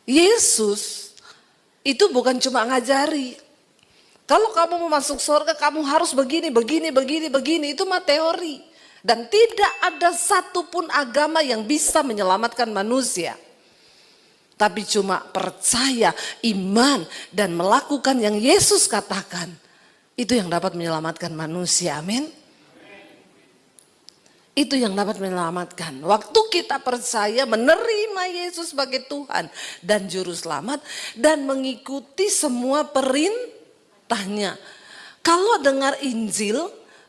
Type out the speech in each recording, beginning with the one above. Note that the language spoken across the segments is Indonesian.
Yesus itu bukan cuma ngajari. Kalau kamu mau masuk surga kamu harus begini, begini, begini, begini. Itu mah teori. Dan tidak ada satupun agama yang bisa menyelamatkan manusia. Tapi cuma percaya, iman, dan melakukan yang Yesus katakan. Itu yang dapat menyelamatkan manusia, amin. Itu yang dapat menyelamatkan. Waktu kita percaya menerima Yesus sebagai Tuhan dan Juru Selamat. Dan mengikuti semua perintahnya. Kalau dengar Injil,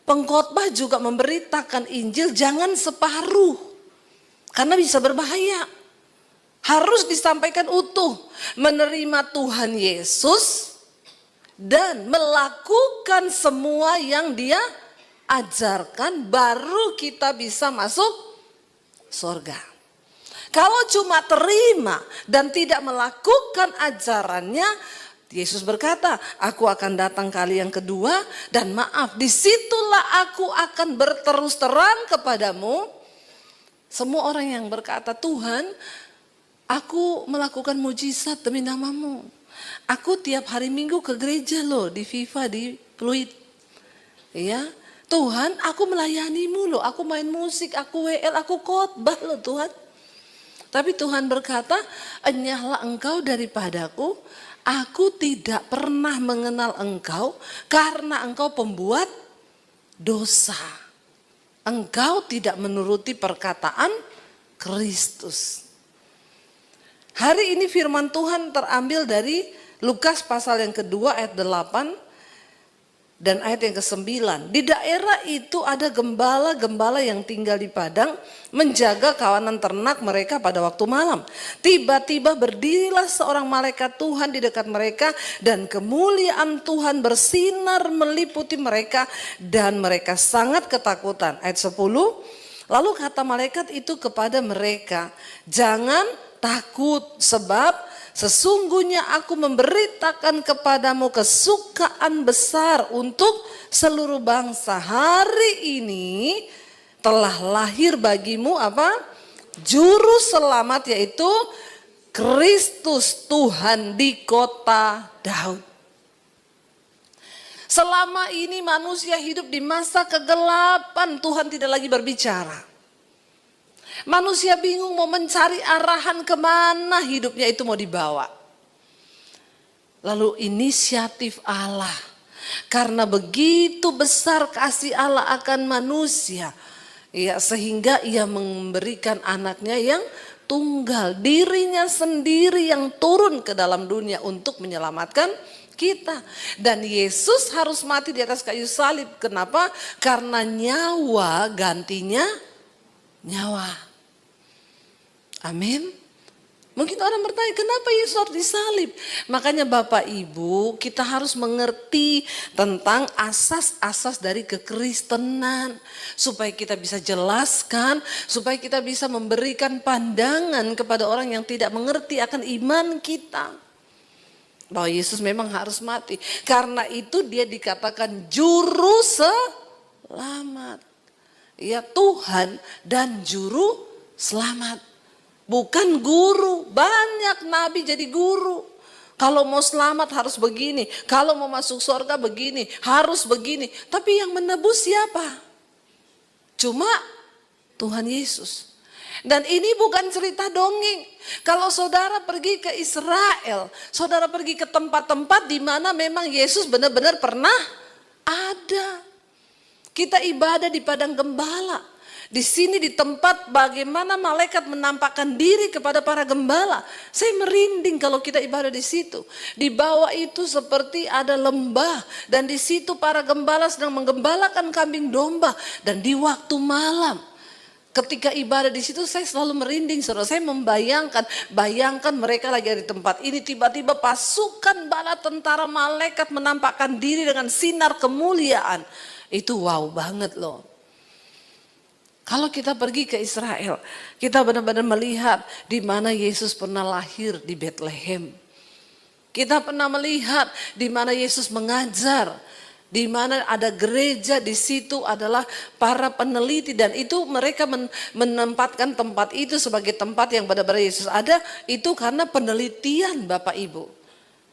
pengkhotbah juga memberitakan Injil jangan separuh. Karena bisa berbahaya. Harus disampaikan utuh. Menerima Tuhan Yesus dan melakukan semua yang Dia ajarkan, baru kita bisa masuk surga. Kalau cuma terima dan tidak melakukan ajarannya, Yesus berkata, aku akan datang kali yang kedua dan maaf, disitulah aku akan berterus terang kepadamu. Semua orang yang berkata, Tuhan, aku melakukan mujizat demi namamu. Aku tiap hari Minggu ke gereja loh, di Viva, di Pluit. Ya, Tuhan, aku melayanimu loh, aku main musik, aku WL, aku khotbah loh Tuhan. Tapi Tuhan berkata, enyahlah engkau daripadaku, aku tidak pernah mengenal engkau karena engkau pembuat dosa. Engkau tidak menuruti perkataan Kristus. Hari ini firman Tuhan terambil dari Lukas pasal yang kedua ayat 8 dan ayat yang ke-9. Di daerah itu ada gembala-gembala yang tinggal di padang menjaga kawanan ternak mereka pada waktu malam. Tiba-tiba berdirilah seorang malaikat Tuhan di dekat mereka dan kemuliaan Tuhan bersinar meliputi mereka dan mereka sangat ketakutan. Ayat 10. Lalu kata malaikat itu kepada mereka, jangan takut sebab sesungguhnya aku memberitakan kepadamu kesukaan besar untuk seluruh bangsa. Hari ini telah lahir bagimu apa? Juru selamat, yaitu Kristus Tuhan di kota Daud. Selama ini manusia hidup di masa kegelapan, Tuhan tidak lagi berbicara. Manusia bingung mau mencari arahan kemana hidupnya itu mau dibawa. Lalu inisiatif Allah. Karena begitu besar kasih Allah akan manusia. Ya, sehingga ia memberikan anaknya yang tunggal. Dirinya sendiri yang turun ke dalam dunia untuk menyelamatkan kita. Dan Yesus harus mati di atas kayu salib. Kenapa? Karena nyawa gantinya nyawa. Amin. Mungkin orang bertanya, kenapa Yesus harus disalib? Makanya Bapak Ibu, kita harus mengerti tentang asas-asas dari kekristenan. Supaya kita bisa jelaskan, supaya kita bisa memberikan pandangan kepada orang yang tidak mengerti akan iman kita. Bahwa Yesus memang harus mati. Karena itu dia dikatakan juru selamat. Ya, Tuhan dan juru selamat. Bukan guru, banyak nabi jadi guru. Kalau mau selamat harus begini, kalau mau masuk surga begini, harus begini. Tapi yang menebus siapa? Cuma Tuhan Yesus. Dan ini bukan cerita dongeng. Kalau saudara pergi ke Israel, saudara pergi ke tempat-tempat di mana memang Yesus benar-benar pernah ada. Kita ibadah di padang gembala. Di sini di tempat bagaimana malaikat menampakkan diri kepada para gembala. Saya merinding kalau kita ibadah di situ. Di bawah itu seperti ada lembah. Dan di situ para gembala sedang menggembalakan kambing domba. Dan di waktu malam, ketika ibadah di situ saya selalu merinding. Saudara, saya bayangkan mereka lagi di tempat ini. Tiba-tiba pasukan bala tentara malaikat menampakkan diri dengan sinar kemuliaan. Itu wow banget loh. Kalau kita pergi ke Israel, kita benar-benar melihat di mana Yesus pernah lahir di Bethlehem. Kita pernah melihat di mana Yesus mengajar Di mana ada gereja, di situ adalah para peneliti, dan itu mereka menempatkan tempat itu sebagai tempat yang benar-benar Yesus ada, itu karena penelitian Bapak Ibu.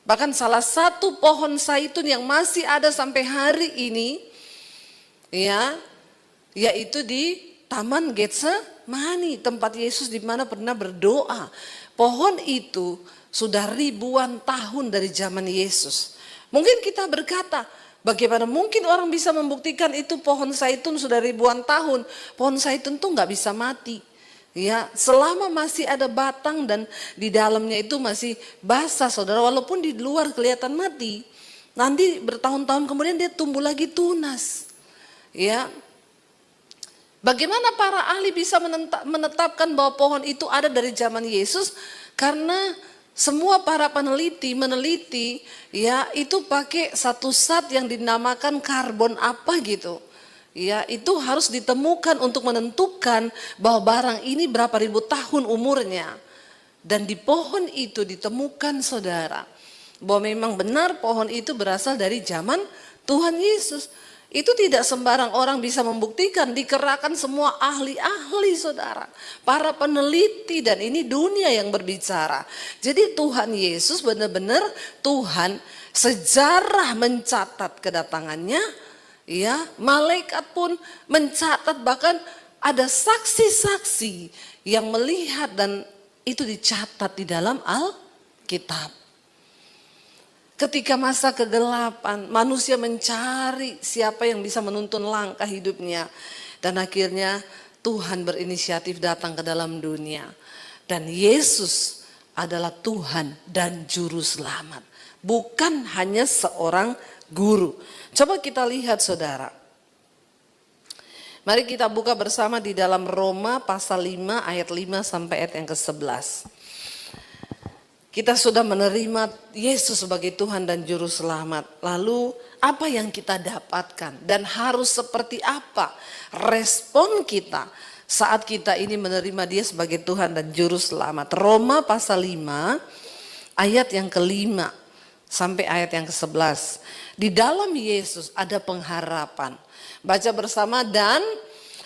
Bahkan salah satu pohon zaitun yang masih ada sampai hari ini, ya, yaitu di Taman Getsemani, tempat Yesus di mana pernah berdoa. Pohon itu sudah ribuan tahun dari zaman Yesus. Mungkin kita berkata, bagaimana mungkin orang bisa membuktikan itu pohon zaitun sudah ribuan tahun? Pohon zaitun tuh nggak bisa mati. Ya, selama masih ada batang dan di dalamnya itu masih basah, saudara, walaupun di luar kelihatan mati, nanti bertahun-tahun kemudian dia tumbuh lagi tunas. Ya, bagaimana para ahli bisa menetapkan bahwa pohon itu ada dari zaman Yesus? Karena semua para meneliti ya itu pakai satu zat yang dinamakan karbon apa gitu. Ya, itu harus ditemukan untuk menentukan bahwa barang ini berapa ribu tahun umurnya. Dan di pohon itu ditemukan, saudara, bahwa memang benar pohon itu berasal dari zaman Tuhan Yesus. Itu tidak sembarang orang bisa membuktikan, dikerahkan semua ahli-ahli, saudara, para peneliti, dan ini dunia yang berbicara. Jadi Tuhan Yesus benar-benar Tuhan, sejarah mencatat kedatangannya. Ya, malaikat pun mencatat, bahkan ada saksi-saksi yang melihat dan itu dicatat di dalam Alkitab. Ketika masa kegelapan, manusia mencari siapa yang bisa menuntun langkah hidupnya. Dan akhirnya Tuhan berinisiatif datang ke dalam dunia. Dan Yesus adalah Tuhan dan Juru Selamat. Bukan hanya seorang guru. Coba kita lihat, saudara. Mari kita buka bersama di dalam Roma pasal 5 ayat 5 sampai ayat yang ke-11. Kita sudah menerima Yesus sebagai Tuhan dan Juru Selamat. Lalu apa yang kita dapatkan dan harus seperti apa respon kita saat kita ini menerima Dia sebagai Tuhan dan Juru Selamat. Roma pasal 5 ayat yang ke-5 sampai ayat yang ke-11. Di dalam Yesus ada pengharapan. Baca bersama, dan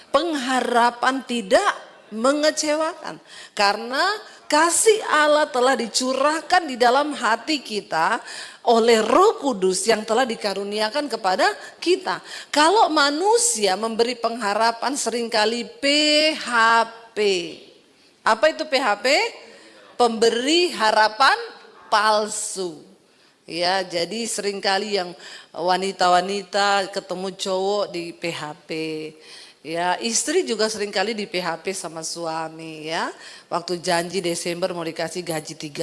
pengharapan tidak mengecewakan. Karena kasih Allah telah dicurahkan di dalam hati kita oleh Roh Kudus yang telah dikaruniakan kepada kita. Kalau manusia memberi pengharapan seringkali PHP. Apa itu PHP? Pemberi harapan palsu. Ya, jadi seringkali yang wanita-wanita ketemu cowok di PHP. Ya, istri juga seringkali di PHP sama suami, ya. Waktu janji Desember mau dikasih gaji 13.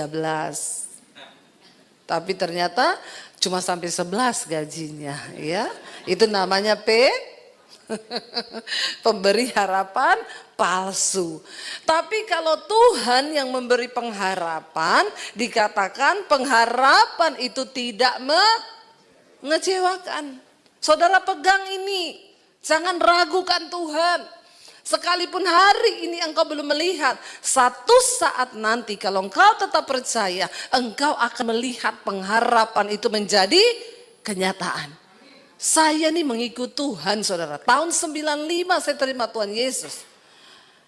Tapi ternyata cuma sampai 11 gajinya, ya. Itu namanya pemberi harapan palsu. Tapi kalau Tuhan yang memberi pengharapan, dikatakan pengharapan itu tidak mengecewakan. Saudara, pegang ini, jangan ragukan Tuhan. Sekalipun hari ini engkau belum melihat, satu saat nanti kalau engkau tetap percaya, engkau akan melihat pengharapan itu menjadi kenyataan. Saya nih mengikut Tuhan, saudara. Tahun 95 saya terima Tuhan Yesus.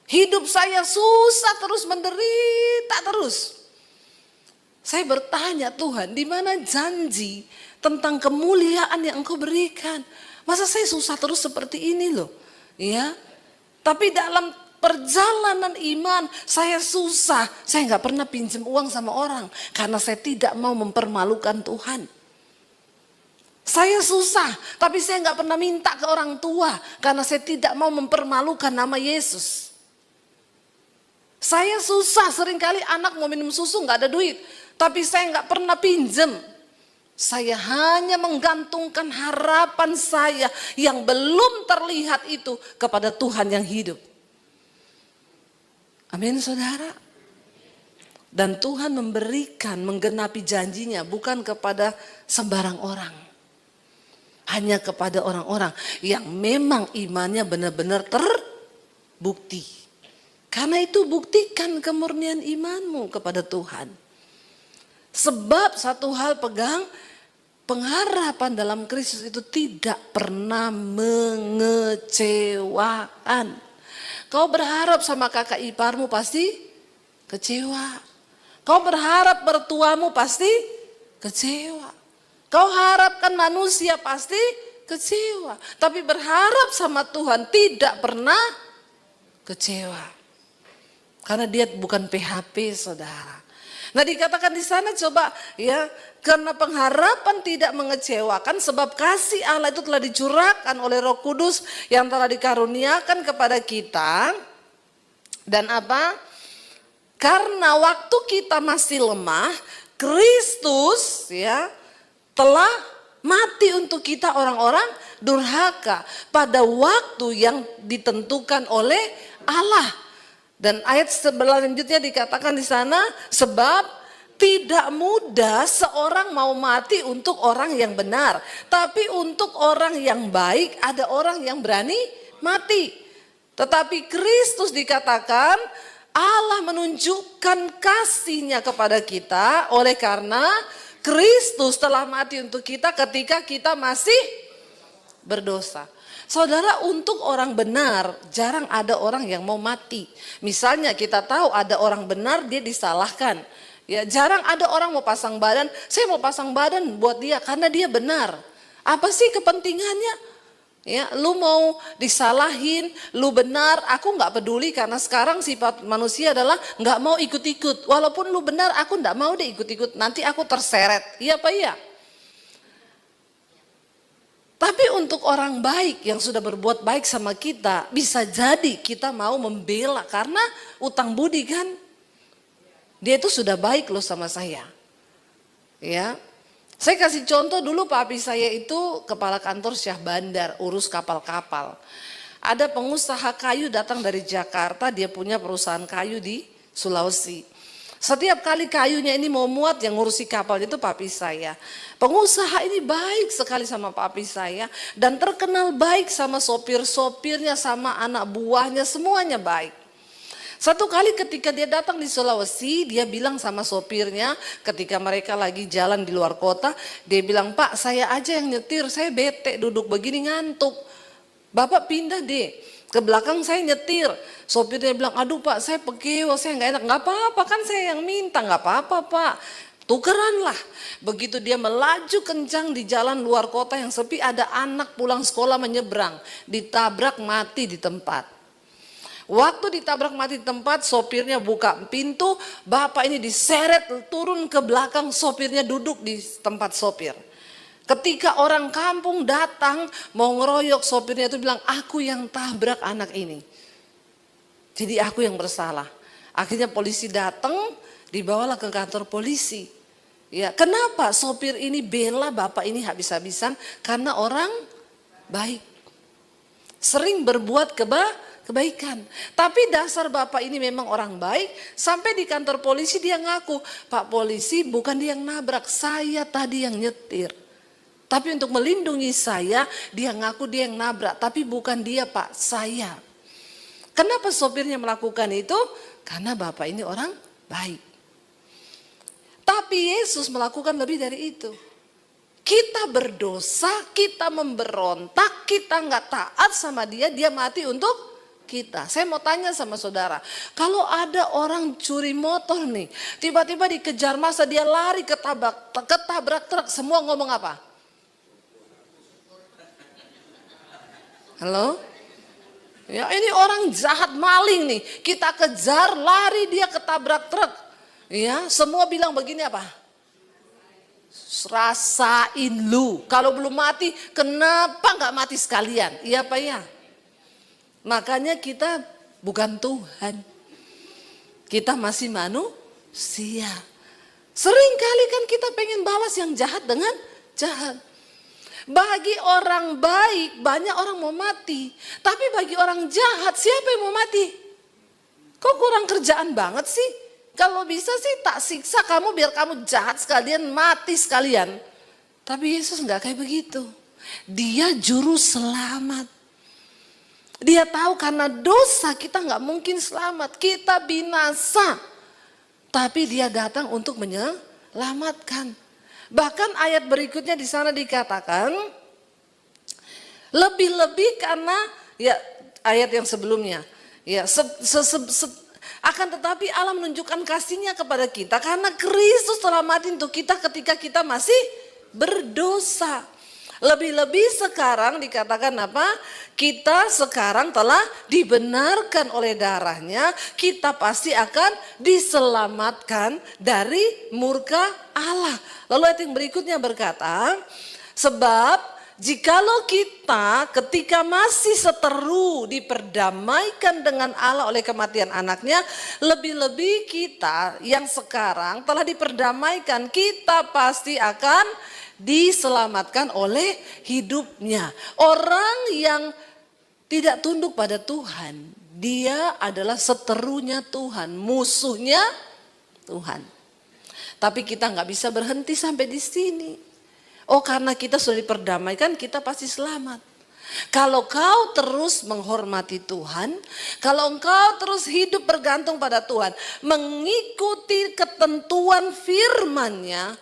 Hidup saya susah terus, menderita terus. Saya bertanya, Tuhan, di mana janji tentang kemuliaan yang Engkau berikan? Masa saya susah terus seperti ini loh, ya? Tapi dalam perjalanan iman saya susah. Saya nggak pernah pinjam uang sama orang karena saya tidak mau mempermalukan Tuhan. Saya susah, tapi saya nggak pernah minta ke orang tua karena saya tidak mau mempermalukan nama Yesus. Saya susah, seringkali anak mau minum susu nggak ada duit, tapi saya nggak pernah pinjem. Saya hanya menggantungkan harapan saya yang belum terlihat itu kepada Tuhan yang hidup. Amin, saudara. Dan Tuhan memberikan, menggenapi janjinya bukan kepada sembarang orang. Hanya kepada orang-orang yang memang imannya benar-benar terbukti. Karena itu buktikan kemurnian imanmu kepada Tuhan. Sebab satu hal pegang, pengharapan dalam Kristus itu tidak pernah mengecewakan. Kau berharap sama kakak iparmu pasti kecewa. Kau berharap mertuamu pasti kecewa. Kau harapkan manusia pasti kecewa. Tapi berharap sama Tuhan tidak pernah kecewa. Karena dia bukan PHP, saudara. Nah, dikatakan di sana coba ya, karena pengharapan tidak mengecewakan sebab kasih Allah itu telah dicurahkan oleh Roh Kudus yang telah dikaruniakan kepada kita. Dan apa? Karena waktu kita masih lemah, Kristus ya telah mati untuk kita orang-orang durhaka pada waktu yang ditentukan oleh Allah. Dan ayat selanjutnya dikatakan di sana, sebab tidak mudah seorang mau mati untuk orang yang benar, tapi untuk orang yang baik ada orang yang berani mati. Tetapi Kristus dikatakan Allah menunjukkan kasih-Nya kepada kita oleh karena Kristus telah mati untuk kita ketika kita masih berdosa. Saudara, untuk orang benar jarang ada orang yang mau mati. Misalnya kita tahu ada orang benar dia disalahkan. Ya, jarang ada orang mau pasang badan, saya mau pasang badan buat dia karena dia benar. Apa sih kepentingannya? Ya, lu mau disalahin, lu benar, aku nggak peduli karena sekarang sifat manusia adalah nggak mau ikut-ikut. Walaupun lu benar, aku nggak mau deh ikut-ikut, nanti aku terseret. Iya apa iya? Tapi untuk orang baik yang sudah berbuat baik sama kita, bisa jadi kita mau membela karena utang budi kan. Dia itu sudah baik loh sama saya. Ya. Saya kasih contoh dulu, papi saya itu kepala kantor Syah Bandar, urus kapal-kapal. Ada pengusaha kayu datang dari Jakarta, dia punya perusahaan kayu di Sulawesi. Setiap kali kayunya ini mau muat, yang ngurusi kapal itu papi saya. Pengusaha ini baik sekali sama papi saya dan terkenal baik sama sopir-sopirnya, sama anak buahnya, semuanya baik. Satu kali ketika dia datang di Sulawesi, dia bilang sama sopirnya ketika mereka lagi jalan di luar kota, dia bilang, "Pak, saya aja yang nyetir, saya bete duduk begini ngantuk. Bapak pindah deh ke belakang, saya nyetir." Sopirnya bilang, "Aduh Pak, saya pegewa, saya nggak enak." "Nggak apa-apa, kan saya yang minta." "Nggak apa-apa Pak." Tukeran lah. Begitu dia melaju kencang di jalan luar kota yang sepi, ada anak pulang sekolah menyeberang, ditabrak mati di tempat. Waktu ditabrak mati di tempat, sopirnya buka pintu, bapak ini diseret turun ke belakang, sopirnya duduk di tempat sopir. Ketika orang kampung datang mau ngeroyok, sopirnya itu bilang, "Aku yang tabrak anak ini. Jadi aku yang bersalah." Akhirnya polisi datang, dibawalah ke kantor polisi. Ya, kenapa sopir ini bela bapak ini habis-habisan? Karena orang baik. Sering berbuat kebaikan. Tapi dasar bapak ini memang orang baik. Sampai di kantor polisi dia ngaku, "Pak polisi, bukan dia yang nabrak, saya tadi yang nyetir. Tapi untuk melindungi saya, dia ngaku dia yang nabrak. Tapi bukan dia Pak, saya." Kenapa sopirnya melakukan itu? Karena bapak ini orang baik. Tapi Yesus melakukan lebih dari itu. Kita berdosa, kita memberontak, kita nggak taat sama dia, dia mati untuk kita. Saya mau tanya sama saudara, kalau ada orang curi motor nih, tiba-tiba dikejar masa, dia lari ketabrak truk, semua ngomong apa? Halo? Ya, ini orang jahat maling nih, kita kejar, lari, dia ketabrak truk. Ya, semua bilang begini apa? Rasain lu, kalau belum mati kenapa nggak mati sekalian? Iya apa ya? Makanya kita bukan Tuhan, kita masih manusia. Seringkali kan kita pengen balas yang jahat dengan jahat. Bagi orang baik banyak orang mau mati, tapi bagi orang jahat siapa yang mau mati? Kok kurang kerjaan banget sih? Kalau bisa sih tak siksa kamu biar kamu jahat sekalian, mati sekalian. Tapi Yesus nggak kayak begitu. Dia juru selamat. Dia tahu karena dosa kita nggak mungkin selamat, kita binasa. Tapi dia datang untuk menyelamatkan. Bahkan ayat berikutnya di sana dikatakan, lebih-lebih karena ya ayat yang sebelumnya, ya akan tetapi Allah menunjukkan kasih-Nya kepada kita karena Kristus telah mati untuk kita ketika kita masih berdosa. Lebih-lebih sekarang dikatakan apa? Kita sekarang telah dibenarkan oleh darah-Nya, kita pasti akan diselamatkan dari murka Allah. Lalu ayat yang berikutnya berkata, sebab jikalau kita ketika masih seteru diperdamaikan dengan Allah oleh kematian anaknya, lebih-lebih kita yang sekarang telah diperdamaikan, kita pasti akan diselamatkan oleh hidupnya. Orang yang tidak tunduk pada Tuhan, dia adalah seterunya Tuhan, musuhnya Tuhan. Tapi kita nggak bisa berhenti sampai di sini. Oh, karena kita sudah diperdamaikan, kita pasti selamat. Kalau kau terus menghormati Tuhan, kalau engkau terus hidup bergantung pada Tuhan, mengikuti ketentuan firman-Nya,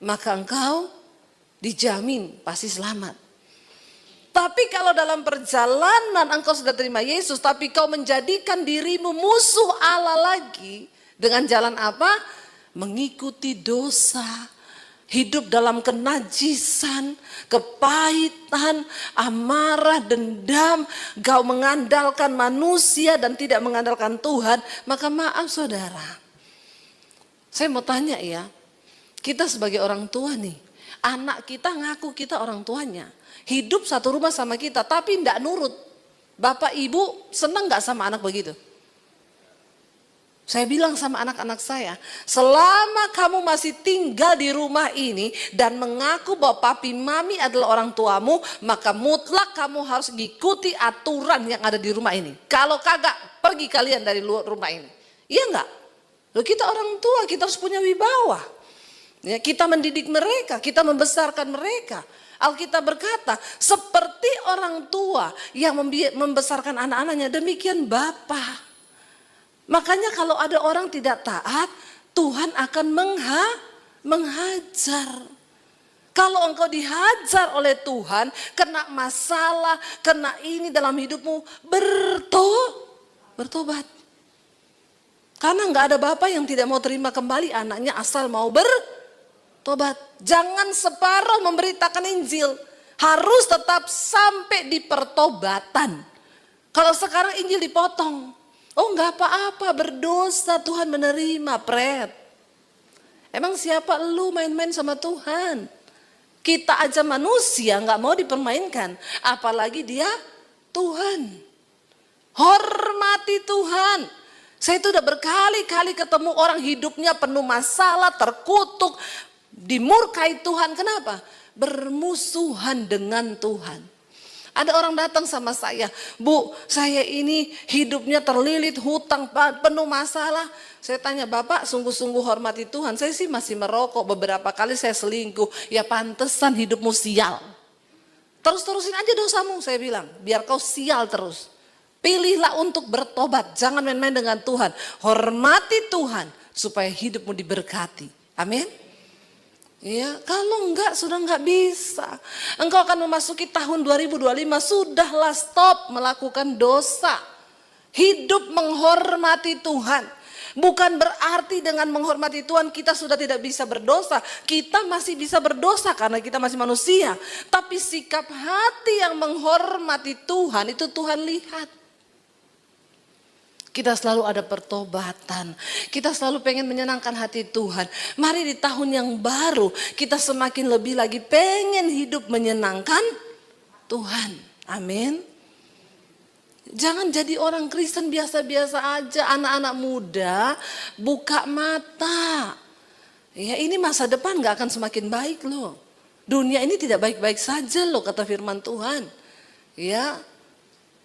maka engkau dijamin pasti selamat. Tapi kalau dalam perjalanan engkau sudah terima Yesus, tapi kau menjadikan dirimu musuh Allah lagi, dengan jalan apa? Mengikuti dosa, hidup dalam kenajisan, kepahitan, amarah, dendam, kau mengandalkan manusia dan tidak mengandalkan Tuhan, maka maaf saudara. Saya mau tanya ya, kita sebagai orang tua nih, anak kita ngaku kita orang tuanya, hidup satu rumah sama kita tapi tidak nurut. Bapak ibu senang gak sama anak begitu? Saya bilang sama anak-anak saya, selama kamu masih tinggal di rumah ini dan mengaku bahwa papi mami adalah orang tuamu, maka mutlak kamu harus mengikuti aturan yang ada di rumah ini. Kalau kagak, pergi kalian dari luar rumah ini. Iya enggak? Loh, kita orang tua, kita harus punya wibawa. Ya, kita mendidik mereka, kita membesarkan mereka. Alkitab berkata, seperti orang tua yang membesarkan anak-anaknya, demikian Bapa. Makanya kalau ada orang tidak taat, Tuhan akan menghajar. Kalau engkau dihajar oleh Tuhan, kena masalah, kena ini dalam hidupmu, bertobat. Karena nggak ada bapak yang tidak mau terima kembali anaknya asal mau bertobat. Jangan separuh memberitakan Injil, harus tetap sampai di pertobatan. Kalau sekarang Injil dipotong, oh nggak apa-apa, berdosa Tuhan menerima, pret. Emang siapa lu main-main sama Tuhan? Kita aja manusia nggak mau dipermainkan, apalagi dia Tuhan. Hormati Tuhan. Saya itu udah berkali-kali ketemu orang hidupnya penuh masalah, terkutuk, dimurkai Tuhan. Kenapa? Bermusuhan dengan Tuhan. Ada orang datang sama saya, Bu, saya ini hidupnya terlilit hutang, penuh masalah. Saya tanya, Bapak sungguh-sungguh hormati Tuhan. Saya sih masih merokok, beberapa kali saya selingkuh. Ya pantesan hidupmu sial. Terus-terusin aja dosamu, saya bilang, biar kau sial terus. Pilihlah untuk bertobat, jangan main-main dengan Tuhan. Hormati Tuhan supaya hidupmu diberkati. Amin. Ya, kalau enggak sudah enggak bisa. Engkau akan memasuki tahun 2025, sudahlah stop melakukan dosa. Hidup menghormati Tuhan. Bukan berarti dengan menghormati Tuhan kita sudah tidak bisa berdosa. Kita masih bisa berdosa karena kita masih manusia. Tapi sikap hati yang menghormati Tuhan itu Tuhan lihat. Kita selalu ada pertobatan. Kita selalu pengen menyenangkan hati Tuhan. Mari di tahun yang baru kita semakin lebih lagi pengen hidup menyenangkan Tuhan. Amin. Jangan jadi orang Kristen biasa-biasa aja. Anak-anak muda buka mata. Ya, ini masa depan gak akan semakin baik loh. Dunia ini tidak baik-baik saja loh kata firman Tuhan. Ya.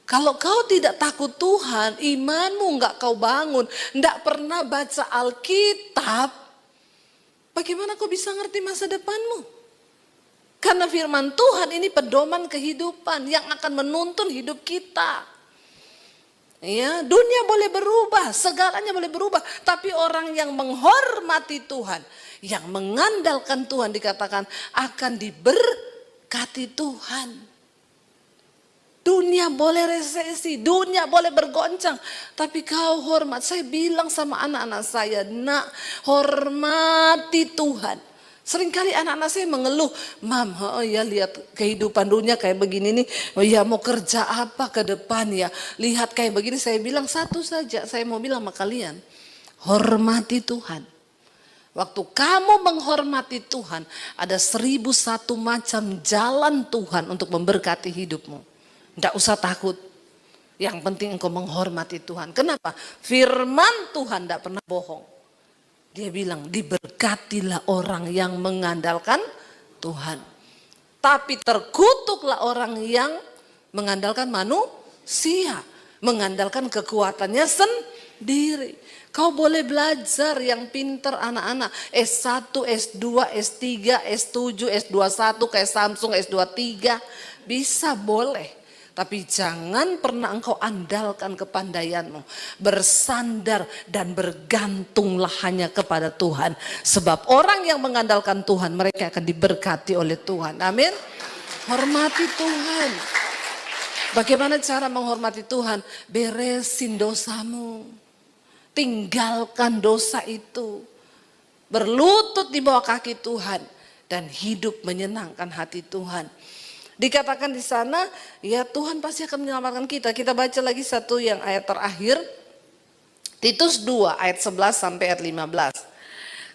Kalau kau tidak takut Tuhan, imanmu enggak kau bangun, enggak pernah baca Alkitab, bagaimana kau bisa ngerti masa depanmu? Karena firman Tuhan ini pedoman kehidupan yang akan menuntun hidup kita. Ya, dunia boleh berubah, segalanya boleh berubah, tapi orang yang menghormati Tuhan, yang mengandalkan Tuhan dikatakan akan diberkati Tuhan. Dunia boleh resesi, dunia boleh bergoncang, tapi kau hormat. Saya bilang sama anak-anak saya, nak, hormati Tuhan. Seringkali anak-anak saya mengeluh, Mam, oh ya lihat kehidupan dunia kayak begini nih, oh ya mau kerja apa ke depan ya, lihat kayak begini. Saya bilang satu saja, saya mau bilang sama kalian, hormati Tuhan. Waktu kamu menghormati Tuhan, ada 1001 macam jalan Tuhan untuk memberkati hidupmu. Tidak usah takut, yang penting engkau menghormati Tuhan. Kenapa? Firman Tuhan tidak pernah bohong. Dia bilang diberkatilah orang yang mengandalkan Tuhan. Tapi terkutuklah orang yang mengandalkan manusia. Mengandalkan kekuatannya sendiri. Kau boleh belajar yang pinter anak-anak. S1, S2, S3, S7, S21 kayak Samsung, S23. Bisa boleh. Tapi jangan pernah engkau andalkan kepandaianmu. Bersandar dan bergantunglah hanya kepada Tuhan. Sebab orang yang mengandalkan Tuhan, mereka akan diberkati oleh Tuhan. Amin. Hormati Tuhan. Bagaimana cara menghormati Tuhan? Beresin dosamu. Tinggalkan dosa itu. Berlutut di bawah kaki Tuhan. Dan hidup menyenangkan hati Tuhan. Dikatakan di sana, ya Tuhan pasti akan menyelamatkan kita. Kita baca lagi satu yang ayat terakhir. Titus 2 ayat 11 sampai ayat 15.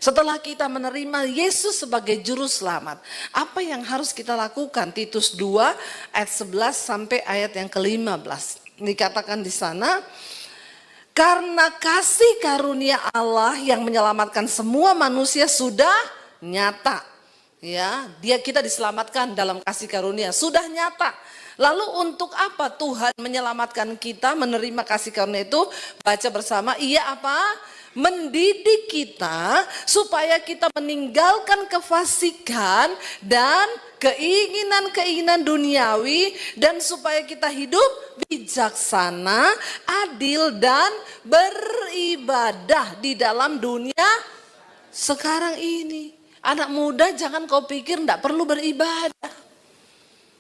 Setelah kita menerima Yesus sebagai juru selamat, apa yang harus kita lakukan? Titus 2 ayat 11 sampai ayat yang ke-15. Dikatakan di sana, karena kasih karunia Allah yang menyelamatkan semua manusia sudah nyata. Ya, kita diselamatkan dalam kasih karunia, sudah nyata. Lalu untuk apa Tuhan menyelamatkan kita, menerima kasih karunia itu? Baca bersama, ia apa? Mendidik kita supaya kita meninggalkan kefasikan dan keinginan-keinginan duniawi, dan supaya kita hidup bijaksana, adil, dan beribadah di dalam dunia sekarang ini. Anak muda jangan kau pikir tidak perlu beribadah.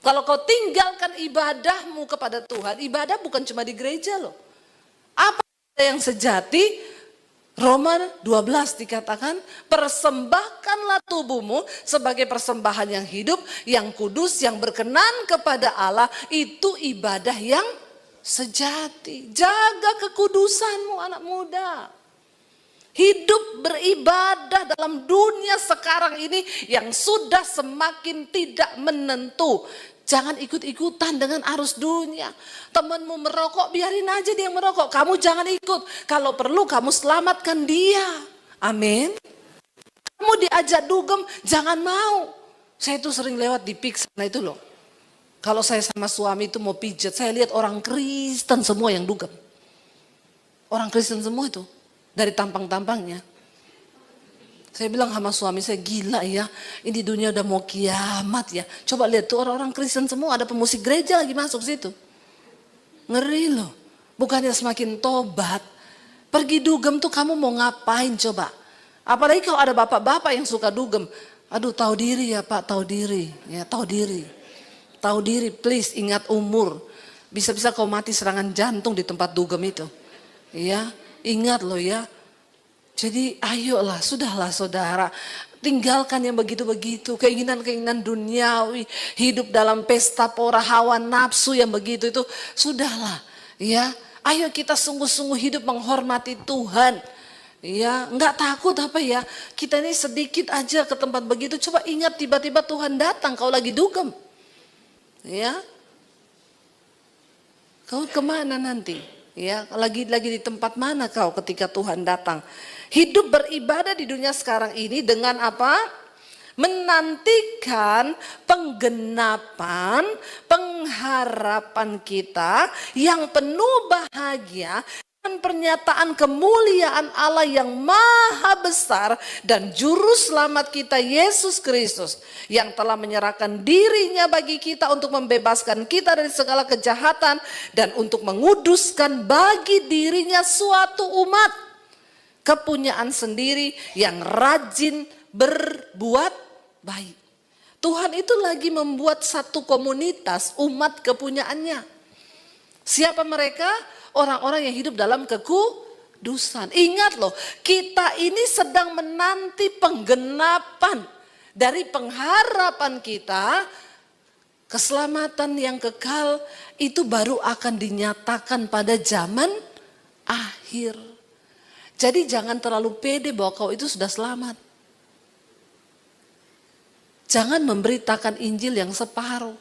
Kalau kau tinggalkan ibadahmu kepada Tuhan, ibadah bukan cuma di gereja loh. Apa yang sejati? Roma 12 dikatakan, persembahkanlah tubuhmu sebagai persembahan yang hidup, yang kudus, yang berkenan kepada Allah. Itu ibadah yang sejati. Jaga kekudusanmu anak muda. Hidup beribadah dalam dunia sekarang ini yang sudah semakin tidak menentu. Jangan ikut-ikutan dengan arus dunia. Temanmu merokok, biarin aja dia merokok. Kamu jangan ikut. Kalau perlu kamu selamatkan dia. Amin. Kamu diajak dugem, jangan mau. Saya itu sering lewat di PIK sana itu loh. Kalau saya sama suami itu mau pijat, saya lihat orang Kristen semua yang dugem. Orang Kristen semua itu. Dari tampang-tampangnya. Saya bilang sama suami saya, gila ya, ini dunia udah mau kiamat ya. Coba lihat tuh orang-orang Kristen semua, ada pemusik gereja lagi masuk situ. Ngeri loh. Bukannya semakin tobat. Pergi dugem tuh kamu mau ngapain coba. Apalagi kalau ada bapak-bapak yang suka dugem. Aduh, tahu diri ya Pak, tahu diri. Ya, tahu diri. Tahu diri, please, ingat umur. Bisa-bisa kau mati serangan jantung di tempat dugem itu. Ya. Ingat loh ya, jadi ayolah, sudahlah saudara, tinggalkan yang begitu-begitu, keinginan-keinginan duniawi, hidup dalam pesta pora hawa nafsu yang begitu itu, sudahlah ya. Ayo kita sungguh-sungguh hidup menghormati Tuhan. Ya, enggak takut apa ya, kita ini sedikit aja ke tempat begitu, coba ingat tiba-tiba Tuhan datang, kau lagi dugem. Ya, kau kemana nanti? Ya, lagi di tempat mana kau ketika Tuhan datang? Hidup beribadah di dunia sekarang ini dengan apa? Menantikan penggenapan pengharapan kita yang penuh bahagia pernyataan kemuliaan Allah yang maha besar dan juru selamat kita Yesus Kristus yang telah menyerahkan dirinya bagi kita untuk membebaskan kita dari segala kejahatan dan untuk menguduskan bagi dirinya suatu umat kepunyaan sendiri yang rajin berbuat baik. Tuhan itu lagi membuat satu komunitas umat kepunyaannya. Siapa mereka? Orang-orang yang hidup dalam kekudusan. Ingat loh, kita ini sedang menanti penggenapan dari pengharapan kita. Keselamatan yang kekal itu baru akan dinyatakan pada zaman akhir. Jadi jangan terlalu pede bahwa kau itu sudah selamat. Jangan memberitakan Injil yang separuh.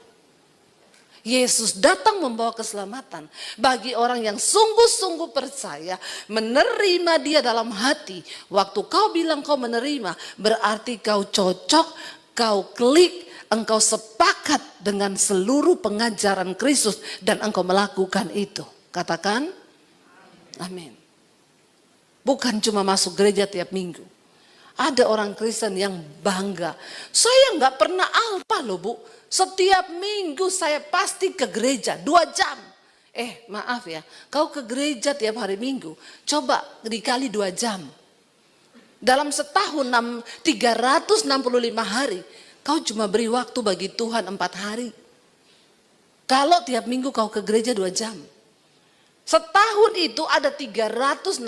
Yesus datang membawa keselamatan bagi orang yang sungguh-sungguh percaya, menerima dia dalam hati. Waktu kau bilang kau menerima, berarti kau cocok, kau klik, engkau sepakat dengan seluruh pengajaran Kristus dan engkau melakukan itu. Katakan amin. Bukan cuma masuk gereja tiap minggu. Ada orang Kristen yang bangga, saya nggak pernah alpa loh Bu. Setiap minggu saya pasti ke gereja 2 jam. Maaf ya, kau ke gereja tiap hari minggu, coba dikali 2 jam. Dalam setahun 365 hari, kau cuma beri waktu bagi Tuhan 4 hari. Kalau tiap minggu kau ke gereja 2 jam. Setahun itu ada 365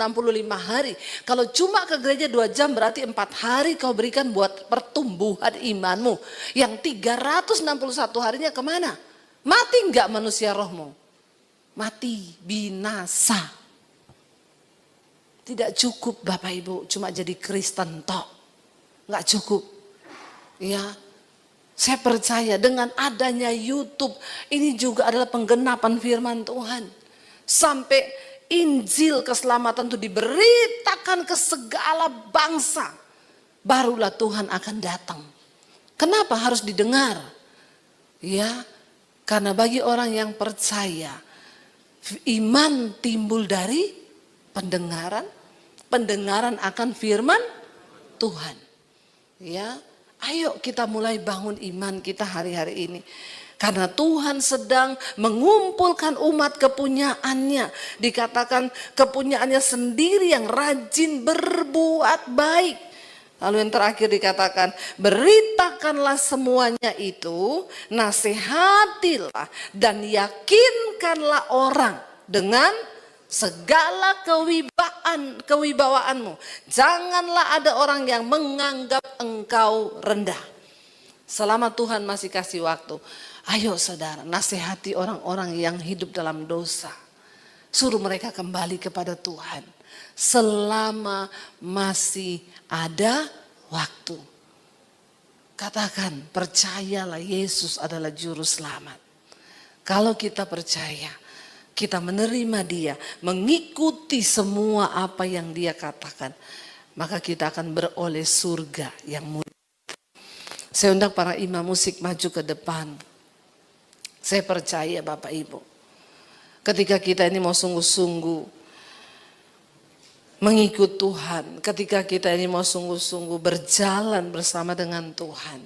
hari. Kalau cuma ke gereja 2 jam berarti 4 hari kau berikan buat pertumbuhan imanmu. Yang 361 harinya kemana? Mati enggak manusia rohmu? Mati, binasa. Tidak cukup Bapak Ibu cuma jadi Kristen tok. Enggak cukup. Ya. Saya percaya dengan adanya YouTube ini juga adalah penggenapan firman Tuhan. Sampai Injil keselamatan itu diberitakan ke segala bangsa. Barulah Tuhan akan datang. Kenapa harus didengar? Ya, karena bagi orang yang percaya, iman timbul dari pendengaran. Pendengaran akan firman Tuhan. Ya, ayo kita mulai bangun iman kita hari-hari ini. Karena Tuhan sedang mengumpulkan umat kepunyaannya. Dikatakan kepunyaannya sendiri yang rajin berbuat baik. Lalu yang terakhir dikatakan, beritakanlah semuanya itu, nasihatilah dan yakinkanlah orang dengan segala kewibawaanmu. Janganlah ada orang yang menganggap engkau rendah. Selama Tuhan masih kasih waktu, ayo saudara, nasihati orang-orang yang hidup dalam dosa. Suruh mereka kembali kepada Tuhan. Selama masih ada waktu. Katakan, percayalah Yesus adalah juru selamat. Kalau kita percaya, kita menerima dia, mengikuti semua apa yang dia katakan, maka kita akan beroleh surga yang mulia. Saya undang para imam musik maju ke depan. Saya percaya Bapak Ibu, ketika kita ini mau sungguh-sungguh mengikut Tuhan, ketika kita ini mau sungguh-sungguh berjalan bersama dengan Tuhan,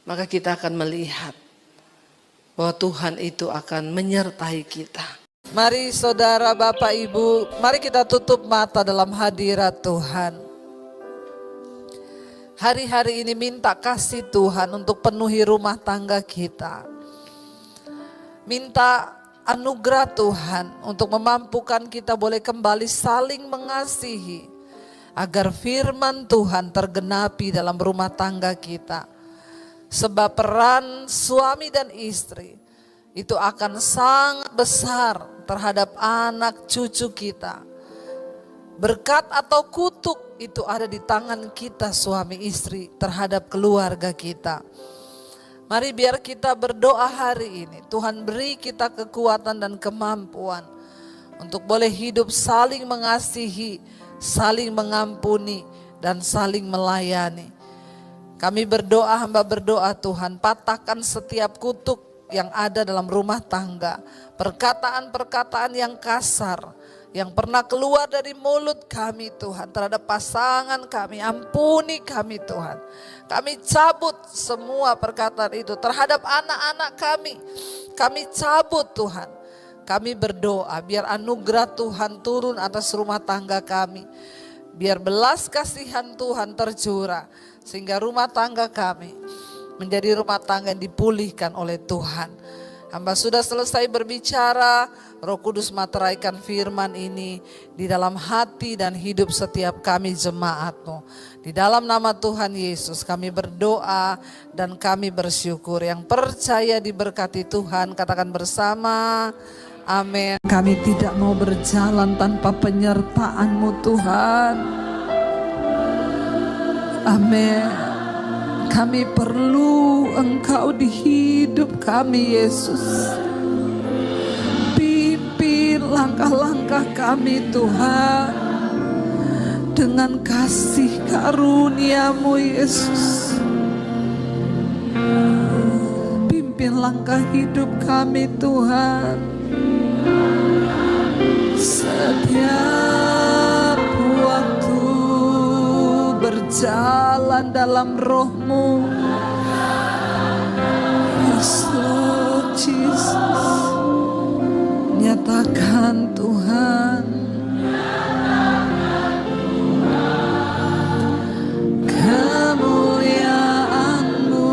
maka kita akan melihat bahwa Tuhan itu akan menyertai kita. Mari saudara Bapak Ibu, mari kita tutup mata dalam hadirat Tuhan. Hari-hari ini minta kasih Tuhan untuk penuhi rumah tangga kita. Minta anugerah Tuhan untuk memampukan kita boleh kembali saling mengasihi. Agar firman Tuhan tergenapi dalam rumah tangga kita. Sebab peran suami dan istri itu akan sangat besar terhadap anak cucu kita. Berkat atau kutuk itu ada di tangan kita suami istri terhadap keluarga kita. Mari biar kita berdoa hari ini. Tuhan beri kita kekuatan dan kemampuan untuk boleh hidup saling mengasihi, saling mengampuni, dan saling melayani. Kami berdoa, hamba berdoa Tuhan, patahkan setiap kutuk yang ada dalam rumah tangga. Perkataan-perkataan yang kasar, yang pernah keluar dari mulut kami Tuhan terhadap pasangan kami, ampuni kami Tuhan. Kami cabut semua perkataan itu terhadap anak-anak kami. Kami cabut Tuhan. Kami berdoa biar anugerah Tuhan turun atas rumah tangga kami. Biar belas kasihan Tuhan tercurah sehingga rumah tangga kami menjadi rumah tangga yang dipulihkan oleh Tuhan. Hamba sudah selesai berbicara, Roh Kudus materaikan firman ini di dalam hati dan hidup setiap kami jemaat-Mu. Di dalam nama Tuhan Yesus kami berdoa dan kami bersyukur. Yang percaya diberkati Tuhan katakan bersama, amin. Kami tidak mau berjalan tanpa penyertaan-Mu Tuhan. Amin. Kami perlu Engkau di hidup kami Yesus. Pimpin langkah-langkah kami Tuhan dengan kasih karunia-Mu Yesus. Pimpin langkah hidup kami Tuhan. Setiap waktu berjalan dalam Roh-Mu. Yes Lord Jesus. Nyatakan Tuhan kemuliaan-Mu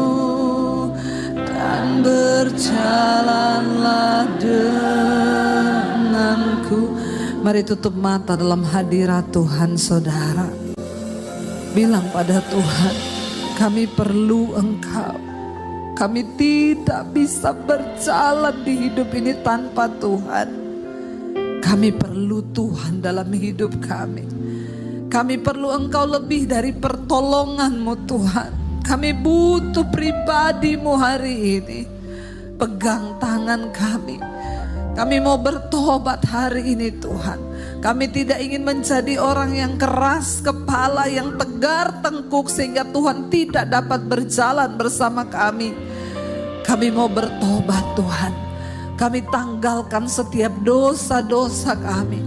dan berjalanlah denganku. Mari tutup mata dalam hadirat Tuhan saudara. Bilang pada Tuhan, kami perlu Engkau. Kami tidak bisa berjalan di hidup ini tanpa Tuhan. Kami perlu Tuhan dalam hidup kami. Kami perlu Engkau lebih dari pertolongan-Mu Tuhan. Kami butuh pribadi-Mu hari ini. Pegang tangan kami. Kami mau bertobat hari ini Tuhan. Kami tidak ingin menjadi orang yang keras kepala, yang tegar tengkuk sehingga Tuhan tidak dapat berjalan bersama kami. Kami mau bertobat Tuhan. Kami tanggalkan setiap dosa-dosa kami.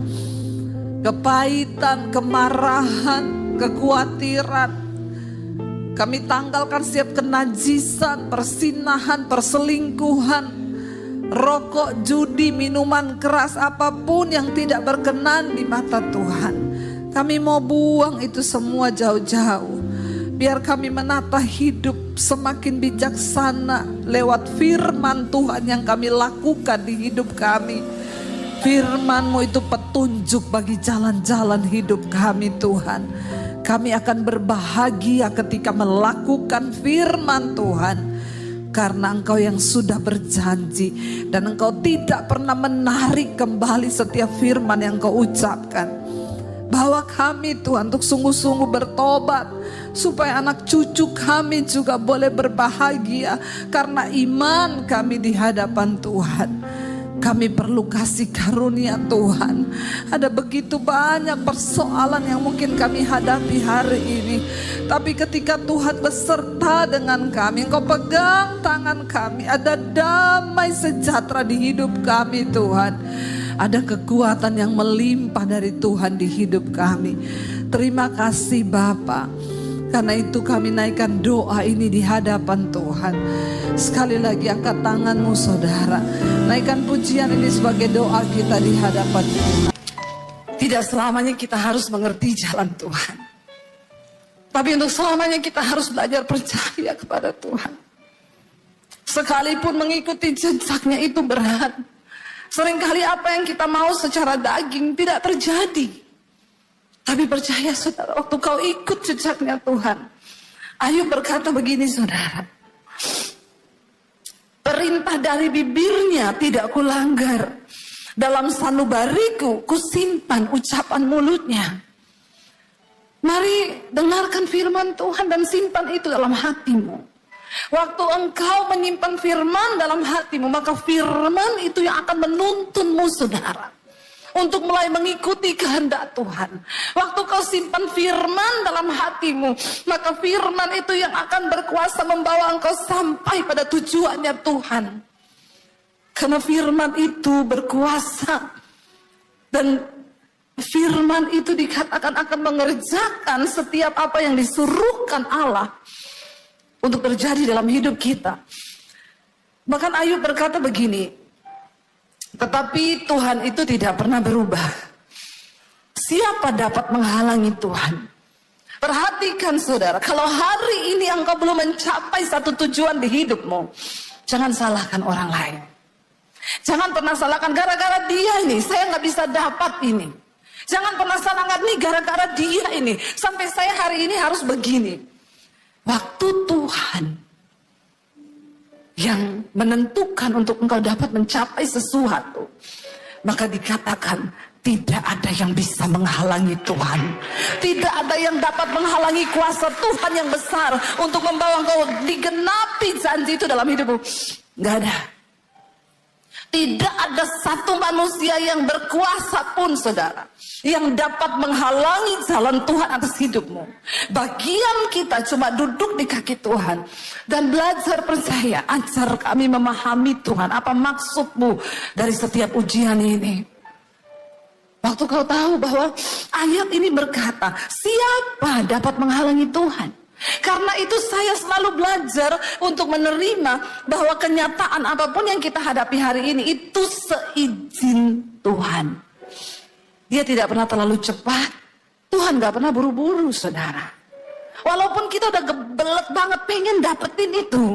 Kepahitan, kemarahan, kekhawatiran. Kami tanggalkan setiap kenajisan, persinahan, perselingkuhan. Rokok, judi, minuman keras, apapun yang tidak berkenan di mata Tuhan. Kami mau buang itu semua jauh-jauh. Biar kami menata hidup semakin bijaksana lewat firman Tuhan yang kami lakukan di hidup kami. Firman-Mu itu petunjuk bagi jalan-jalan hidup kami Tuhan. Kami akan berbahagia ketika melakukan firman Tuhan. Karena Engkau yang sudah berjanji dan Engkau tidak pernah menarik kembali setiap firman yang Engkau ucapkan. Bawa kami Tuhan untuk sungguh-sungguh bertobat supaya anak cucu kami juga boleh berbahagia karena iman kami di hadapan Tuhan. Kami perlu kasih karunia Tuhan. Ada begitu banyak persoalan yang mungkin kami hadapi hari ini. Tapi ketika Tuhan beserta dengan kami, Engkau pegang tangan kami, ada damai sejahtera di hidup kami Tuhan. Ada kekuatan yang melimpah dari Tuhan di hidup kami. Terima kasih Bapa. Karena itu kami naikkan doa ini di hadapan Tuhan. Sekali lagi angkat tanganmu saudara. Naikkan pujian ini sebagai doa kita di hadapan Tuhan. Tidak selamanya kita harus mengerti jalan Tuhan. Tapi untuk selamanya kita harus belajar percaya kepada Tuhan. Sekalipun mengikuti jejaknya itu berat. Seringkali apa yang kita mau secara daging tidak terjadi. Tapi percaya saudara, waktu kau ikut jejaknya Tuhan. Ayub berkata begini saudara. Perintah dari bibirnya tidak kulanggar. Dalam sanubariku kusimpan ucapan mulutnya. Mari dengarkan firman Tuhan dan simpan itu dalam hatimu. Waktu engkau menyimpan firman dalam hatimu, maka firman itu yang akan menuntunmu saudara. Untuk mulai mengikuti kehendak Tuhan. Waktu kau simpan firman dalam hatimu, maka firman itu yang akan berkuasa membawa engkau sampai pada tujuannya Tuhan. Karena firman itu berkuasa dan Firman itu dikatakan akan mengerjakan setiap apa yang disuruhkan Allah untuk terjadi dalam hidup kita. Bahkan Ayub berkata begini, tetapi Tuhan itu tidak pernah berubah. Siapa dapat menghalangi Tuhan? Perhatikan saudara, kalau hari ini engkau belum mencapai satu tujuan di hidupmu, jangan salahkan orang lain. Jangan pernah salahkan gara-gara dia ini, saya nggak bisa dapat ini. Jangan pernah salahkan nih gara-gara dia ini, sampai saya hari ini harus begini. Waktu Tuhan yang menentukan untuk engkau dapat mencapai sesuatu, maka dikatakan tidak ada yang bisa menghalangi Tuhan. Tidak ada yang dapat menghalangi kuasa Tuhan yang besar untuk membawa engkau digenapi janji itu dalam hidupmu. Gak ada. Tidak ada satu manusia yang berkuasa pun saudara, yang dapat menghalangi jalan Tuhan atas hidupmu. Bagian kita cuma duduk di kaki Tuhan dan belajar percaya. Ajar kami memahami Tuhan, apa maksudmu dari setiap ujian ini. Waktu kau tahu bahwa ayat ini berkata, siapa dapat menghalangi Tuhan? Karena itu saya selalu belajar untuk menerima bahwa kenyataan apapun yang kita hadapi hari ini itu seizin Tuhan. Dia tidak pernah terlalu cepat. Tuhan gak pernah buru-buru saudara. Walaupun kita udah gebelet banget pengen dapetin itu,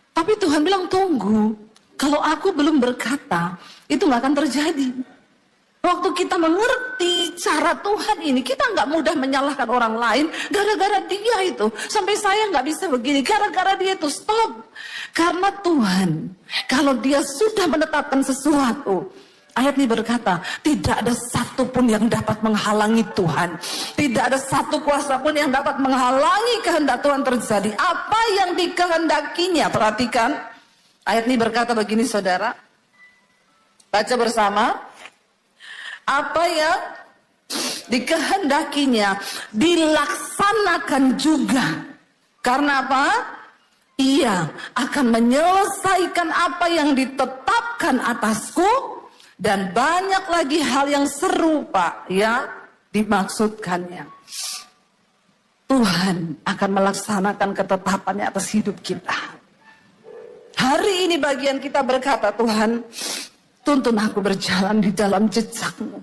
tapi Tuhan bilang tunggu. Kalau aku belum berkata, itu gak akan terjadi. Waktu kita mengerti cara Tuhan ini, kita nggak mudah menyalahkan orang lain gara-gara dia itu. Sampai saya nggak bisa begini, gara-gara dia itu. Stop. Karena Tuhan, kalau dia sudah menetapkan sesuatu, ayat ini berkata, tidak ada satu pun yang dapat menghalangi Tuhan. Tidak ada satu kuasa pun yang dapat menghalangi kehendak Tuhan terjadi. Apa yang dikehendakinya, perhatikan. Ayat ini berkata begini saudara. Baca bersama. Apa yang dikehendakinya dilaksanakan juga. Karena apa? Ia akan menyelesaikan apa yang ditetapkan atasku, dan banyak lagi hal yang serupa yang dimaksudkannya. Tuhan akan melaksanakan ketetapannya atas hidup kita. Hari ini bagian kita berkata, Tuhan, tuntun aku berjalan di dalam jejak-Mu.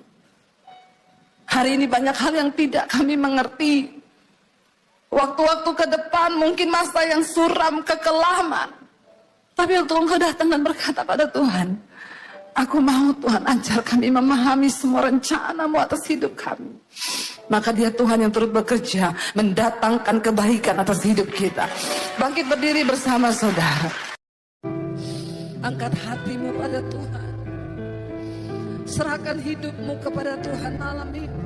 Hari ini banyak hal yang tidak kami mengerti. Waktu-waktu ke depan mungkin masa yang suram, kekelaman. Tapi waktu Engkau datang dan berkata pada Tuhan, aku mau Tuhan ajar kami memahami semua rencana-Mu atas hidup kami. Maka dia Tuhan yang turut bekerja mendatangkan kebaikan atas hidup kita. Bangkit berdiri bersama saudara. Angkat hatimu pada Tuhan. Serahkan hidupmu kepada Tuhan malam ini.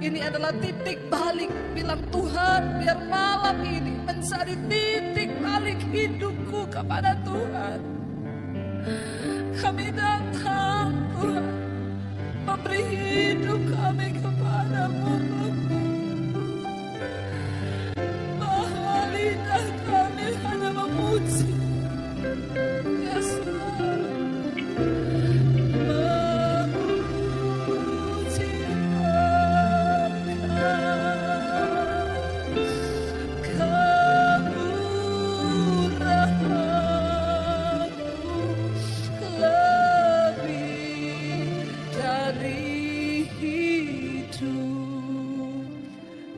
Ini adalah titik balik. Bilang Tuhan, biar malam ini mencari titik balik hidupku kepada Tuhan. Kami datang Tuhan, memberi hidup kami kepada-Mu. Bahwa lidah kami hanya memuji. Yes, Tuhan.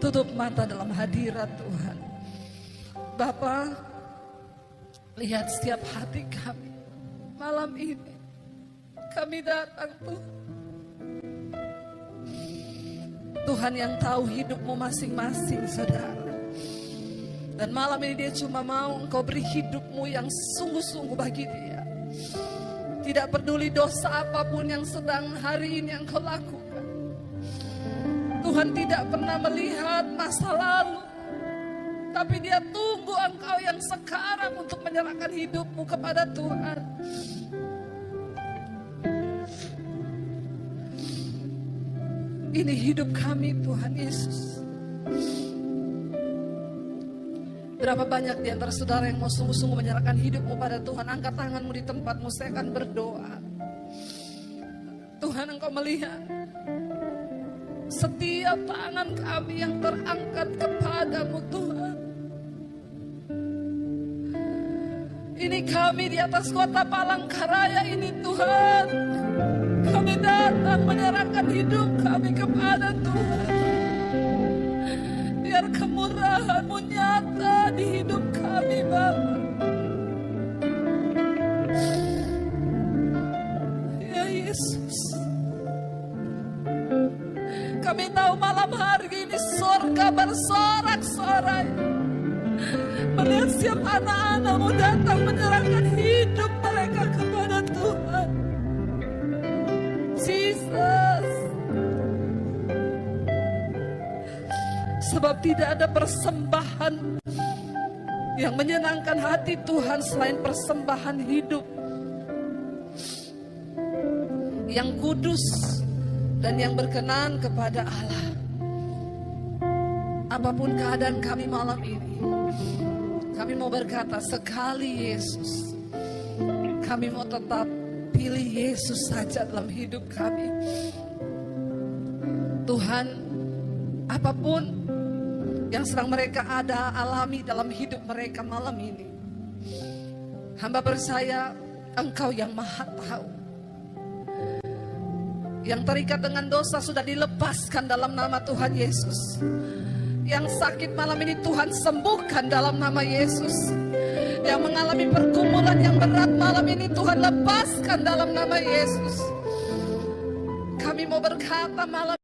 Tutup mata dalam hadirat Tuhan. Bapa, lihat setiap hati kami malam ini. Kami datang Tuhan. Tuhan yang tahu hidupmu masing-masing saudara. Dan malam ini dia cuma mau Engkau beri hidupmu yang sungguh-sungguh bagi dia. Tidak peduli dosa apapun yang sedang hari ini Engkau lakukan. Tuhan tidak pernah melihat masa lalu, tapi dia tunggu engkau yang sekarang untuk menyerahkan hidupmu kepada Tuhan. Ini hidup kami Tuhan Yesus. Berapa banyak di antara saudara yang mau sungguh-sungguh menyerahkan hidupmu pada Tuhan? Angkat tanganmu di tempatmu, saya akan berdoa. Tuhan, Engkau melihat setiap tangan kami yang terangkat kepadamu Tuhan. Ini kami di atas kota Palangkaraya ini Tuhan. Kami datang menyerahkan hidup kami kepada Tuhan. Biar kemurahan-Mu nyata di hidup kami Bapa. Ya Yesus, kami tahu malam hari ini surga bersorak-sorai melihat setiap anak-anak-Mu datang menyerahkan hidup mereka kepada Tuhan. Jesus, sebab tidak ada persembahan yang menyenangkan hati Tuhan selain persembahan hidup yang kudus dan yang berkenan kepada Allah. Apapun keadaan kami malam ini, kami mau berkata sekali Yesus, kami mau tetap pilih Yesus saja dalam hidup kami. Tuhan, apapun yang sedang mereka alami dalam hidup mereka malam ini, hamba percaya Engkau yang Maha Tahu. Yang terikat dengan dosa sudah dilepaskan dalam nama Tuhan Yesus. Yang sakit malam ini Tuhan sembuhkan dalam nama Yesus. Yang mengalami pergumulan yang berat malam ini Tuhan lepaskan dalam nama Yesus. Kami mau berkata malam